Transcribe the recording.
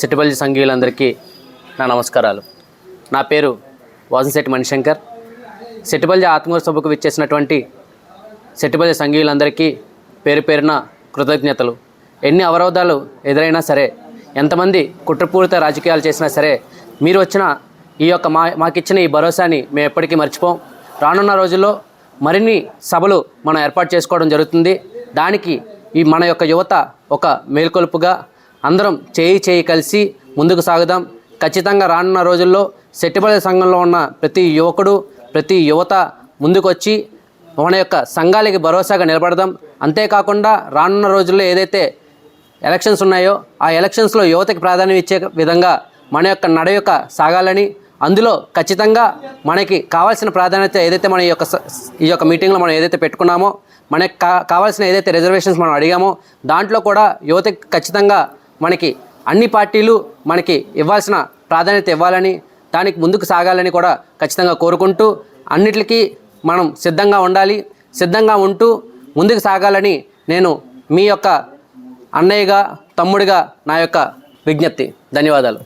సిటిబల్జీ సంఘీయులందరికీ నా నమస్కారాలు. నా పేరు వాసంశెట్టి మణిశంకర్. సిటిబల్జీ ఆత్మూరు సభకు విచ్చేసినటువంటి సిటిబల్జీ సంఘీయులందరికీ పేరు పేరున కృతజ్ఞతలు. ఎన్ని అవరోధాలు ఎదురైనా సరే, ఎంతమంది కుట్రపూరిత రాజకీయాలు చేసినా సరే, మీరు వచ్చిన ఈ యొక్క మాకిచ్చిన ఈ భరోసాని మేము ఎప్పటికీ మర్చిపోం. రానున్న రోజుల్లో మరిన్ని సభలు మనం ఏర్పాటు చేసుకోవడం జరుగుతుంది. దానికి ఈ మన యొక్క యువత ఒక మేల్కొలుపుగా అందరం చేయి కలిసి ముందుకు సాగుదాం. ఖచ్చితంగా రానున్న రోజుల్లో సిటిబల్జీ సంఘంలో ఉన్న ప్రతి యువకుడు, ప్రతి యువత ముందుకొచ్చి మన యొక్క సంఘాలకి భరోసాగా నిలబడదాం. అంతేకాకుండా రానున్న రోజుల్లో ఏదైతే ఎలక్షన్స్ ఉన్నాయో ఆ ఎలక్షన్స్లో యువతకి ప్రాధాన్యం ఇచ్చే విధంగా మన యొక్క నడయొక్క సాగాలని, అందులో ఖచ్చితంగా మనకి కావాల్సిన ప్రాధాన్యత ఏదైతే మన ఈ యొక్క మీటింగ్లో మనం ఏదైతే పెట్టుకున్నామో, మనకి కావాల్సిన ఏదైతే రిజర్వేషన్స్ మనం అడిగామో దాంట్లో కూడా యువతకి ఖచ్చితంగా మనకి అన్ని పార్టీలు మనకి ఇవ్వాల్సిన ప్రాధాన్యత ఇవ్వాలని, దానికి ముందుకు సాగాలని కూడా ఖచ్చితంగా కోరుకుంటూ, అన్నిటికీ మనం సిద్ధంగా ఉండాలి. సిద్ధంగా ఉంటూ ముందుకు సాగాలని నేను మీ యొక్క అన్నయ్యగా, తమ్ముడిగా నా యొక్క విజ్ఞప్తి. ధన్యవాదాలు.